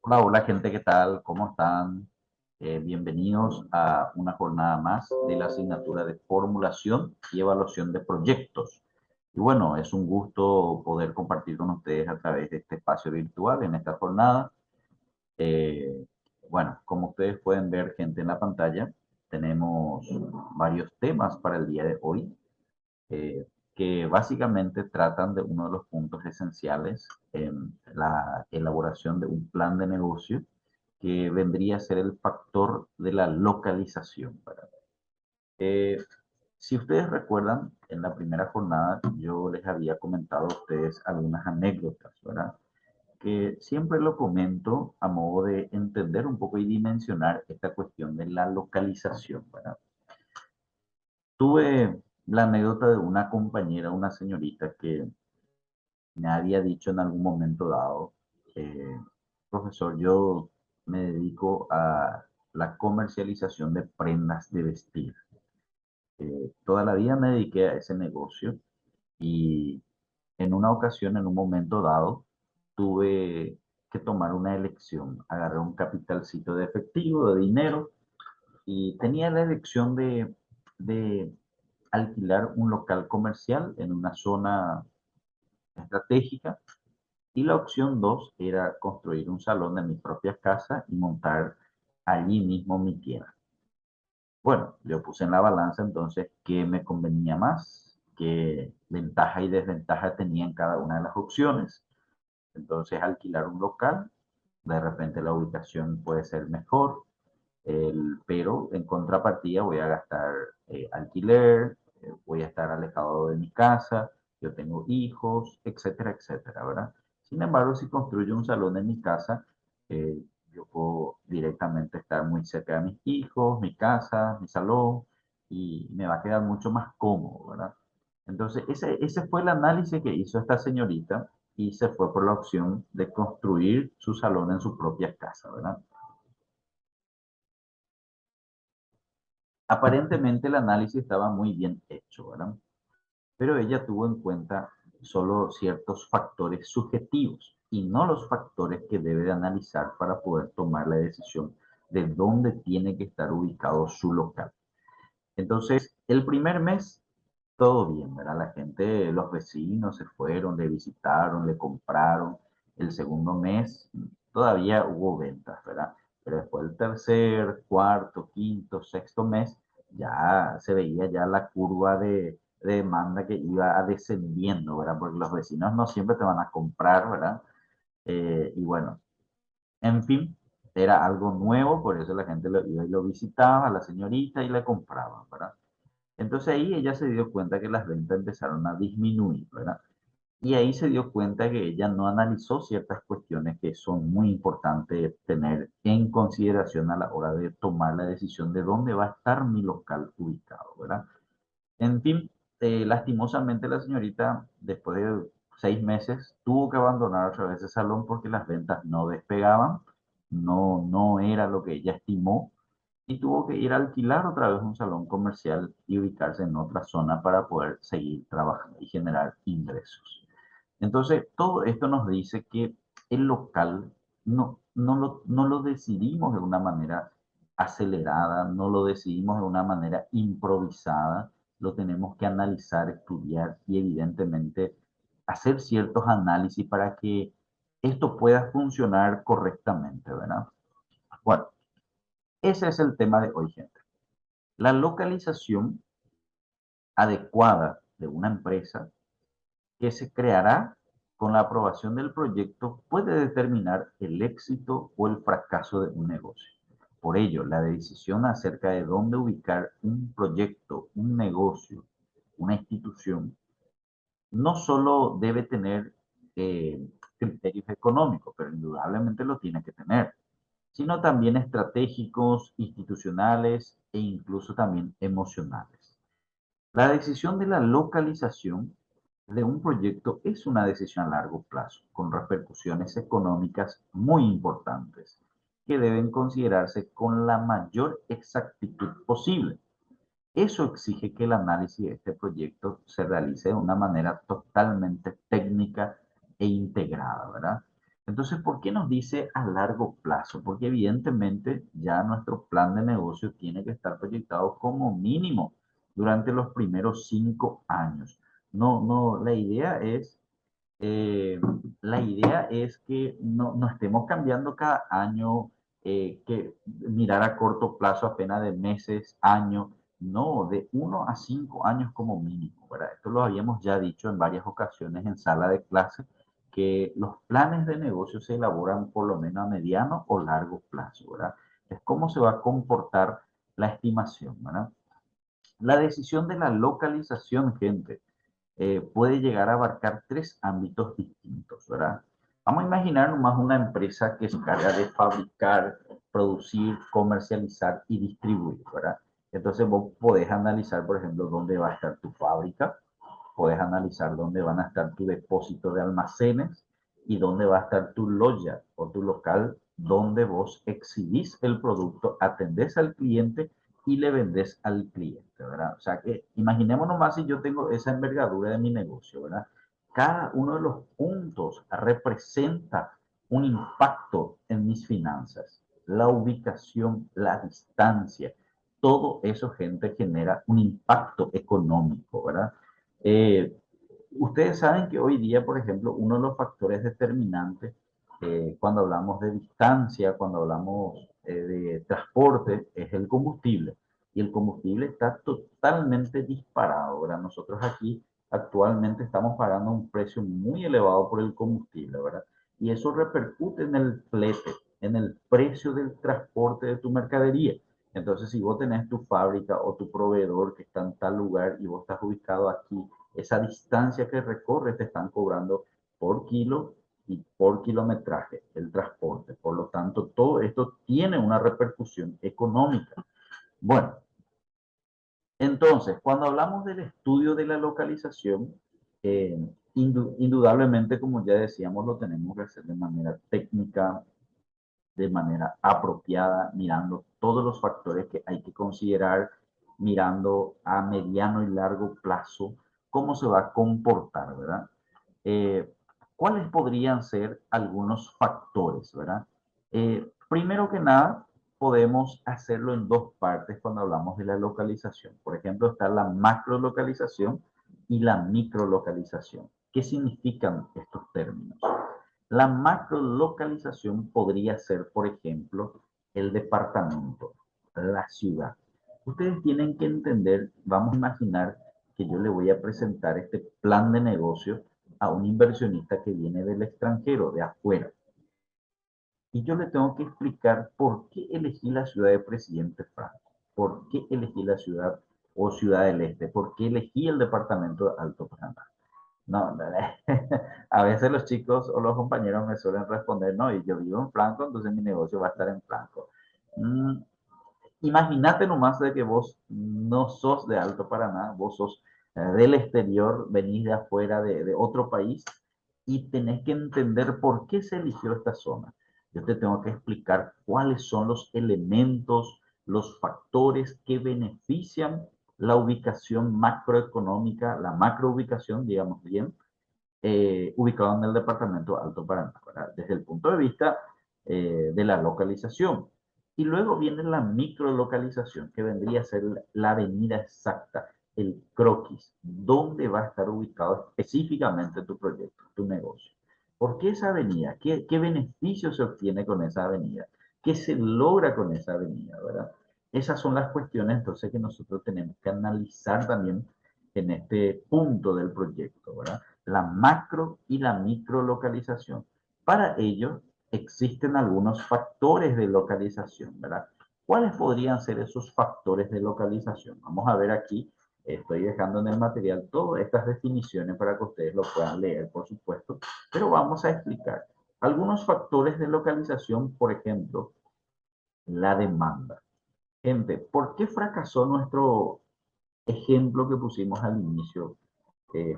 Hola, hola gente, ¿qué tal? ¿Cómo están? Bienvenidos a una jornada más de la asignatura de formulación y evaluación de proyectos. Y bueno, es un gusto poder compartir con ustedes a través de este espacio virtual en esta jornada. Eh, bueno, como ustedes pueden ver, gente en la pantalla, tenemos varios temas para el día de hoy que básicamente tratan de uno de los puntos esenciales en la elaboración de un plan de negocio que vendría a ser el factor de la localización, ¿verdad? Eh, si ustedes recuerdan, en la primera jornada yo les había comentado a ustedes algunas anécdotas, ¿verdad? Que siempre lo comento a modo de entender un poco y dimensionar esta cuestión de la localización, ¿verdad? Tuve la anécdota de una compañera, una señorita que me había dicho en algún momento dado, eh, profesor, yo me dedico a la comercialización de prendas de vestir. Toda la vida me dediqué a ese negocio y en una ocasión, en un momento dado, tuve que tomar una elección. Agarré un capitalcito de efectivo, de dinero, y tenía la elección de alquilar un local comercial en una zona estratégica. Y la opción 2 era construir un salón de mi propia casa y montar allí mismo mi tienda. Bueno, yo puse en la balanza entonces qué me convenía más, qué ventaja y desventaja tenía en cada una de las opciones. Entonces, alquilar un local, de repente la ubicación puede ser mejor, pero en contrapartida voy a gastar alquiler, voy a estar alejado de mi casa, yo tengo hijos, etcétera, etcétera, ¿verdad? Sin embargo, si construyo un salón en mi casa, eh, yo puedo directamente estar muy cerca de mis hijos, mi casa, mi salón, y me va a quedar mucho más cómodo, ¿verdad? Entonces, ese fue el análisis que hizo esta señorita y se fue por la opción de construir su salón en su propia casa, ¿verdad? Aparentemente el análisis estaba muy bien hecho, ¿verdad? Pero ella tuvo en cuenta solo ciertos factores subjetivos y no los factores que debe de analizar para poder tomar la decisión de dónde tiene que estar ubicado su local. Entonces, el primer mes, todo bien, ¿verdad? La gente, los vecinos se fueron, le visitaron, le compraron. El segundo mes todavía hubo ventas, ¿verdad? Pero después el tercer, cuarto, quinto, sexto mes, ya se veía ya la curva de demanda que iba descendiendo, ¿verdad? Porque los vecinos no siempre te van a comprar, ¿verdad? Y bueno, en fin, era algo nuevo, por eso la gente lo iba y lo visitaba a la señorita y le compraba, ¿verdad? Entonces ahí ella se dio cuenta que las ventas empezaron a disminuir, ¿verdad? Y ahí se dio cuenta que ella no analizó ciertas cuestiones que son muy importantes tener en consideración a la hora de tomar la decisión de dónde va a estar mi local ubicado, ¿verdad? En fin, lastimosamente la señorita, después de 6 meses, tuvo que abandonar otra vez ese salón porque las ventas no despegaban, no era lo que ella estimó y tuvo que ir a alquilar otra vez un salón comercial y ubicarse en otra zona para poder seguir trabajando y generar ingresos. Entonces, todo esto nos dice que el local no lo decidimos de una manera acelerada, no lo decidimos de una manera improvisada, lo tenemos que analizar, estudiar y evidentemente hacer ciertos análisis para que esto pueda funcionar correctamente, ¿verdad? Bueno, ese es el tema de hoy, gente. La localización adecuada de una empresa que se creará con la aprobación del proyecto puede determinar el éxito o el fracaso de un negocio. Por ello, la decisión acerca de dónde ubicar un proyecto, un negocio, una institución, no solo debe tener criterios económicos, pero indudablemente lo tiene que tener, sino también estratégicos, institucionales e incluso también emocionales. La decisión de la localización de un proyecto es una decisión a largo plazo, con repercusiones económicas muy importantes, que deben considerarse con la mayor exactitud posible. Eso exige que el análisis de este proyecto se realice de una manera totalmente técnica e integrada, ¿verdad? Entonces, ¿por qué nos dice a largo plazo? Porque evidentemente ya nuestro plan de negocio tiene que estar proyectado como mínimo durante los primeros 5 años. No, eh, la idea es que no estemos cambiando cada año, que mirar a corto plazo apenas de meses, años, no, de 1 a 5 años como mínimo, ¿verdad? Esto lo habíamos ya dicho en varias ocasiones en sala de clase, que los planes de negocio se elaboran por lo menos a mediano o largo plazo, ¿verdad? Es cómo se va a comportar la estimación, ¿verdad? La decisión de la localización, gente, puede llegar a abarcar 3 ámbitos distintos, ¿verdad? Vamos a imaginar nomás una empresa que se encarga de fabricar, producir, comercializar y distribuir, ¿verdad? Entonces vos podés analizar, por ejemplo, dónde va a estar tu fábrica, podés analizar dónde van a estar tu depósito de almacenes y dónde va a estar tu loya o tu local donde vos exhibís el producto, atendés al cliente y le vendés al cliente, ¿verdad? O sea que imaginemos nomás si yo tengo esa envergadura de mi negocio, ¿verdad? Cada uno de los puntos representa un impacto en mis finanzas. La ubicación, la distancia, todo eso, gente, genera un impacto económico, ¿verdad? Eh, Ustedes saben que hoy día, por ejemplo, uno de los factores determinantes, cuando hablamos de distancia, cuando hablamos de transporte, es el combustible. Y el combustible está totalmente disparado, ¿verdad? Nosotros aquí actualmente estamos pagando un precio muy elevado por el combustible, ¿verdad? Y eso repercute en el flete, en el precio del transporte de tu mercadería. Entonces, si vos tenés tu fábrica o tu proveedor que está en tal lugar y vos estás ubicado aquí, esa distancia que recorres te están cobrando por kilo y por kilometraje el transporte. Por lo tanto, todo esto tiene una repercusión económica. Bueno, entonces, cuando hablamos del estudio de la localización, eh, indudablemente, como ya decíamos, lo tenemos que hacer de manera técnica, de manera apropiada, mirando todos los factores que hay que considerar, mirando a mediano y largo plazo cómo se va a comportar, ¿verdad? Eh, ¿Cuáles podrían ser algunos factores, verdad? Primero que nada, podemos hacerlo en dos partes cuando hablamos de la localización. Por ejemplo, está la macrolocalización y la microlocalización. ¿Qué significan estos términos? La macrolocalización podría ser, por ejemplo, el departamento, la ciudad. Ustedes tienen que entender, vamos a imaginar que yo le voy a presentar este plan de negocio a un inversionista que viene del extranjero, de afuera. Y yo le tengo que explicar por qué elegí la ciudad de Presidente Franco, por qué elegí la ciudad o Ciudad del Este, por qué elegí el departamento de Alto Paraná. No, a veces los chicos o los compañeros me suelen responder, no, y yo vivo en Franco, entonces mi negocio va a estar en Franco. Mm, Imagínate nomás de que vos no sos de Alto Paraná, vos sos del exterior, venís de afuera, de otro país, y tenés que entender por qué se eligió esta zona. Yo te tengo que explicar cuáles son los elementos, los factores que benefician la ubicación macroeconómica, la macroubicación, digamos bien, ubicado en el departamento de Alto Paraná, ¿verdad? Desde el punto de vista de la localización. Y luego viene la microlocalización, que vendría a ser la avenida exacta, el croquis, dónde va a estar ubicado específicamente tu proyecto, tu negocio. ¿Por qué esa avenida? ¿Qué beneficio se obtiene con esa avenida? ¿Qué se logra con esa avenida, verdad? Esas son las cuestiones entonces que nosotros tenemos que analizar también en este punto del proyecto, ¿verdad? La macro y la microlocalización. Para ello existen algunos factores de localización, ¿verdad? ¿Cuáles podrían ser esos factores de localización? Vamos a ver aquí, estoy dejando en el material todas estas definiciones para que ustedes lo puedan leer, por supuesto, pero vamos a explicar algunos factores de localización, por ejemplo, la demanda. Gente, ¿por qué fracasó nuestro ejemplo que pusimos al inicio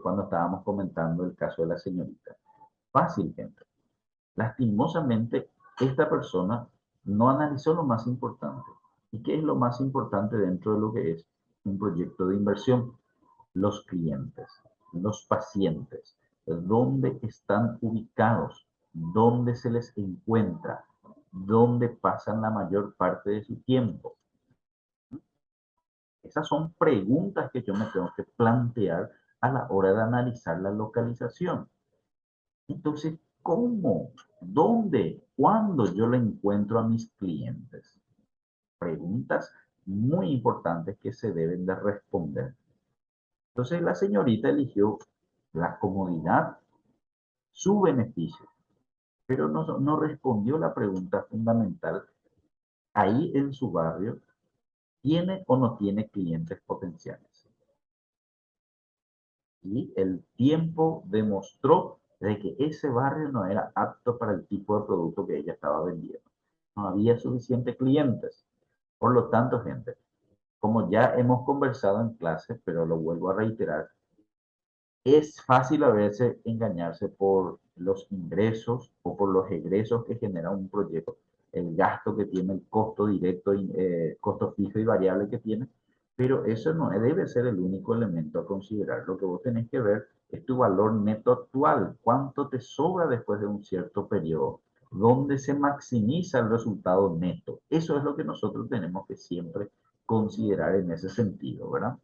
cuando estábamos comentando el caso de la señorita? Fácil, gente. Lastimosamente, esta persona no analizó lo más importante. ¿Y qué es lo más importante dentro de lo que es un proyecto de inversión? Los clientes, los pacientes, dónde están ubicados, dónde se les encuentra, dónde pasan la mayor parte de su tiempo. Esas son preguntas que yo me tengo que plantear a la hora de analizar la localización. Entonces, ¿cómo? ¿Dónde? ¿Cuándo yo le encuentro a mis clientes? Preguntas muy importantes que se deben de responder. Entonces, la señorita eligió la comodidad, su beneficio, pero no respondió la pregunta fundamental. Ahí en su barrio, ¿tiene o no tiene clientes potenciales? Y el tiempo demostró de que ese barrio no era apto para el tipo de producto que ella estaba vendiendo. No había suficientes clientes. Por lo tanto, gente, como ya hemos conversado en clase, pero lo vuelvo a reiterar, es fácil a veces engañarse por los ingresos o por los egresos que genera un proyecto, el gasto que tiene, el costo directo, costo fijo y variable que tiene, pero eso no debe ser el único elemento a considerar. Lo que vos tenés que ver es tu valor neto actual, cuánto te sobra después de un cierto periodo, dónde se maximiza el resultado neto. Eso es lo que nosotros tenemos que siempre considerar en ese sentido, ¿verdad?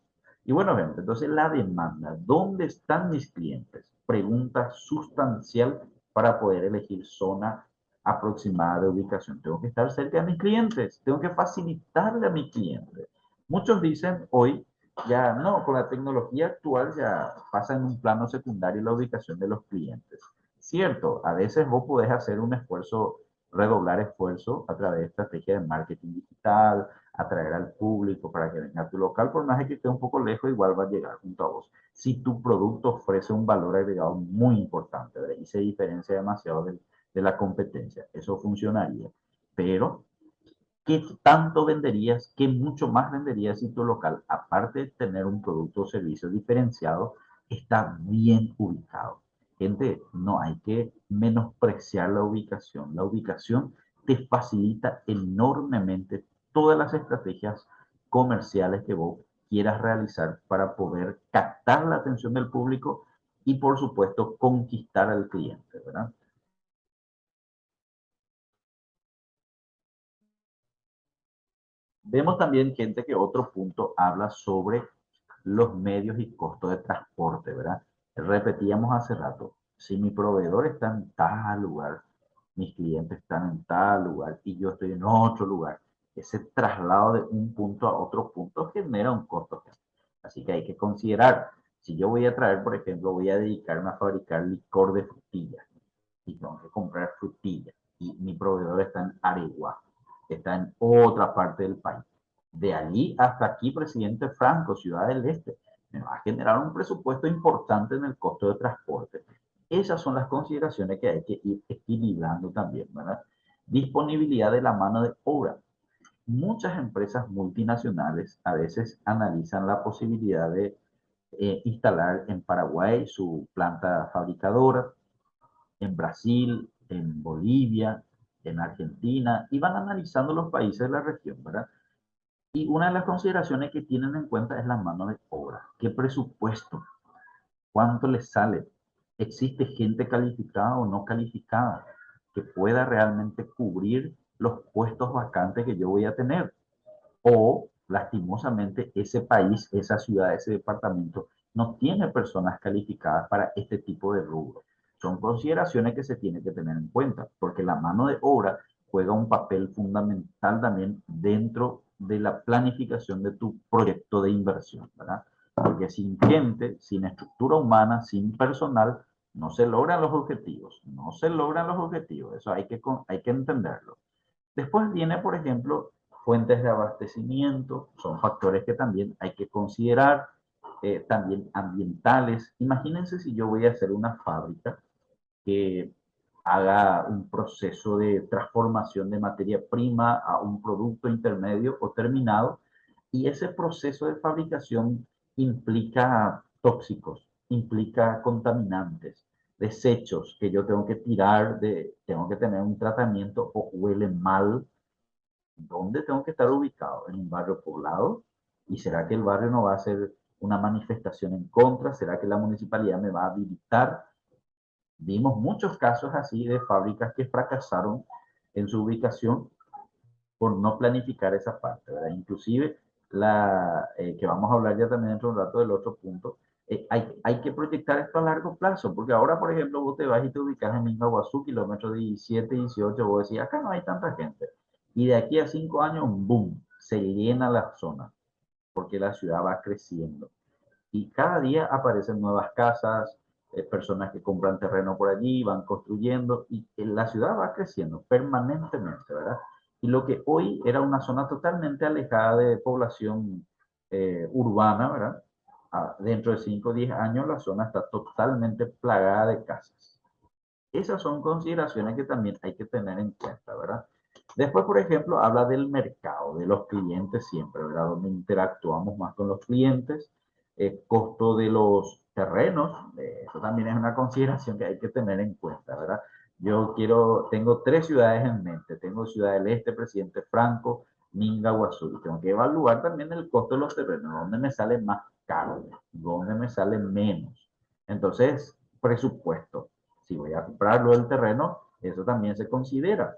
Y bueno, gente, entonces la demanda, ¿dónde están mis clientes? Pregunta sustancial para poder elegir zona aproximada de ubicación. Tengo que estar cerca de mis clientes, tengo que facilitarle a mi cliente. Muchos dicen hoy, ya no, con la tecnología actual ya pasa en un plano secundario la ubicación de los clientes. Cierto, a veces vos podés hacer un esfuerzo, redoblar esfuerzo a través de estrategias de marketing digital, atraer al público para que venga a tu local, por más que esté un poco lejos, igual va a llegar junto a vos. Si tu producto ofrece un valor agregado muy importante, ¿verdad? Y se diferencia demasiado de la competencia, eso funcionaría. Pero, ¿qué tanto venderías? ¿Qué mucho más venderías si tu local, aparte de tener un producto o servicio diferenciado, está bien ubicado? Gente, no hay que menospreciar la ubicación. La ubicación te facilita enormemente todas las estrategias comerciales que vos quieras realizar para poder captar la atención del público y, por supuesto, conquistar al cliente, ¿verdad? Vemos también, gente, que otro punto habla sobre los medios y costos de transporte, ¿verdad? Repetíamos hace rato, si mi proveedor está en tal lugar, mis clientes están en tal lugar y yo estoy en otro lugar, ese traslado de un punto a otro punto genera un costo. Así que hay que considerar, si yo voy a traer, por ejemplo, voy a dedicarme a fabricar licor de frutilla y tengo que comprar frutilla y mi proveedor está en Areguá, está en otra parte del país. De allí hasta aquí, presidente Franco, Ciudad del Este, me va a generar un presupuesto importante en el costo de transporte. Esas son las consideraciones que hay que ir equilibrando también, ¿verdad? Disponibilidad de la mano de obra. Muchas empresas multinacionales a veces analizan la posibilidad de instalar en Paraguay su planta fabricadora, en Brasil, en Bolivia, en Argentina, y van analizando los países de la región, ¿verdad? Y una de las consideraciones que tienen en cuenta es la mano de obra. ¿Qué presupuesto? ¿Cuánto les sale? ¿Existe gente calificada o no calificada que pueda realmente cubrir los puestos vacantes que yo voy a tener? O, lastimosamente, ese país, esa ciudad, ese departamento no tiene personas calificadas para este tipo de rubro. Son consideraciones que se tienen que tener en cuenta, porque la mano de obra juega un papel fundamental también dentro de la planificación de tu proyecto de inversión, ¿verdad? Porque sin gente, sin estructura humana, sin personal, no se logran los objetivos, no se logran los objetivos, eso hay que entenderlo. Después viene, por ejemplo, fuentes de abastecimiento, son factores que también hay que considerar, también ambientales. Imagínense si yo voy a hacer una fábrica que haga un proceso de transformación de materia prima a un producto intermedio o terminado, y ese proceso de fabricación implica tóxicos, implica contaminantes, desechos que yo tengo que tirar, tengo que tener un tratamiento o huele mal. ¿Dónde tengo que estar ubicado? ¿En un barrio poblado? ¿Y será que el barrio no va a hacer una manifestación en contra? ¿Será que la municipalidad me va a habilitar? Vimos muchos casos así de fábricas que fracasaron en su ubicación por no planificar esa parte, ¿verdad? Inclusive, que vamos a hablar ya también dentro de un rato del otro punto, hay que proyectar esto a largo plazo, porque ahora, por ejemplo, vos te vas y te ubicas en Mingaguazú, kilómetro 17, 18, vos decís, acá no hay tanta gente. Y de aquí a 5 años, boom, se llena la zona, porque la ciudad va creciendo. Y cada día aparecen nuevas casas, personas que compran terreno por allí, van construyendo, y la ciudad va creciendo permanentemente, ¿verdad? Y lo que hoy era una zona totalmente alejada de población urbana, ¿verdad? Dentro de 5 o 10 años la zona está totalmente plagada de casas. Esas son consideraciones que también hay que tener en cuenta, ¿verdad? Después, por ejemplo, habla del mercado, de los clientes siempre, ¿verdad? Donde interactuamos más con los clientes, costo de los terrenos, eso también es una consideración que hay que tener en cuenta, ¿verdad? Tengo 3 ciudades en mente, tengo Ciudad del Este, Presidente Franco, Minga, Guazú, y tengo que evaluar también el costo de los terrenos, dónde me sale más caro, dónde me sale menos. Entonces, presupuesto, si voy a comprarlo del terreno, eso también se considera.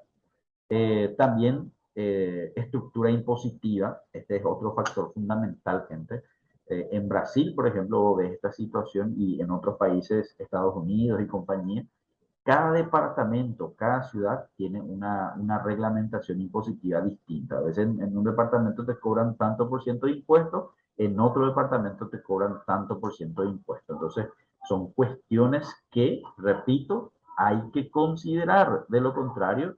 También estructura impositiva, este es otro factor fundamental, gente. En Brasil, por ejemplo, ves esta situación y en otros países, Estados Unidos y compañía, cada departamento, cada ciudad tiene una reglamentación impositiva distinta. A veces en un departamento te cobran tanto por ciento de impuestos, en otro departamento te cobran tanto por ciento de impuestos. Entonces, son cuestiones que, repito, hay que considerar. De lo contrario,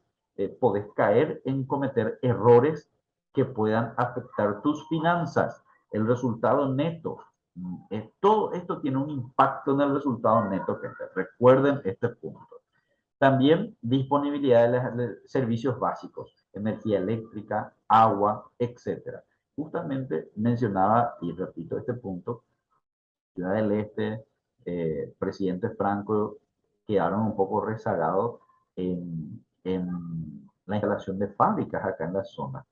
podés caer en cometer errores que puedan afectar tus finanzas, el resultado neto. Todo esto tiene un impacto en el resultado neto, gente. Recuerden este punto. También disponibilidad de servicios básicos, energía eléctrica, agua, etcétera. Justamente mencionaba, y repito este punto, Ciudad del Este, Presidente Franco, quedaron un poco rezagados en la instalación de fábricas acá en la zona.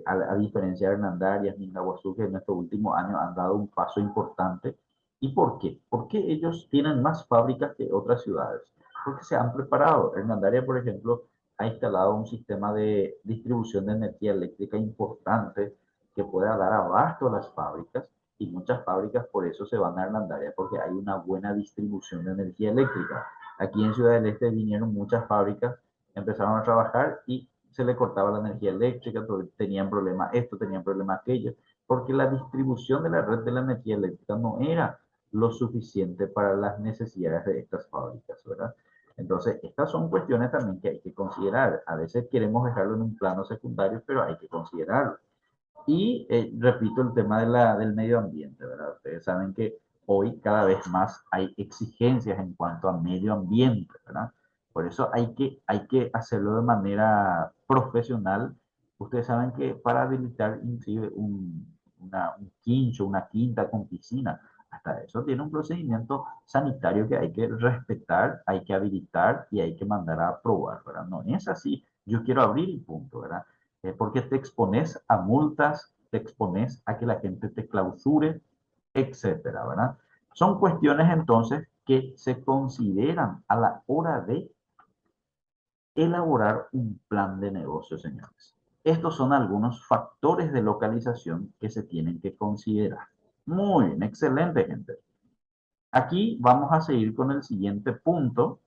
A diferencia de Hernandarias, Mingaguazú, que en estos últimos años han dado un paso importante. ¿Y por qué? Porque ellos tienen más fábricas que otras ciudades. Porque se han preparado. Hernandarias, por ejemplo, ha instalado un sistema de distribución de energía eléctrica importante que pueda dar abasto a las fábricas, y muchas fábricas por eso se van a Hernandarias, porque hay una buena distribución de energía eléctrica. Aquí en Ciudad del Este vinieron muchas fábricas, empezaron a trabajar y se le cortaba la energía eléctrica, tenían problemas esto, tenían problemas aquello, porque la distribución de la red de la energía eléctrica no era lo suficiente para las necesidades de estas fábricas, ¿verdad? Entonces, estas son cuestiones también que hay que considerar. A veces queremos dejarlo en un plano secundario, pero hay que considerarlo. Y repito el tema del medio ambiente, ¿verdad? Ustedes saben que hoy cada vez más hay exigencias en cuanto a medio ambiente, ¿verdad? Por eso hay que hacerlo de manera profesional. Ustedes saben que para habilitar inclusive un quincho, una quinta con piscina, hasta eso tiene un procedimiento sanitario que hay que respetar, hay que habilitar y hay que mandar a aprobar, ¿verdad? No es así, yo quiero abrir y punto, ¿verdad? Porque te expones a multas, te expones a que la gente te clausure, etcétera, ¿verdad? Son cuestiones entonces que se consideran a la hora de elaborar un plan de negocio, señores. Estos son algunos factores de localización que se tienen que considerar. Muy bien, excelente, gente. Aquí vamos a seguir con el siguiente punto,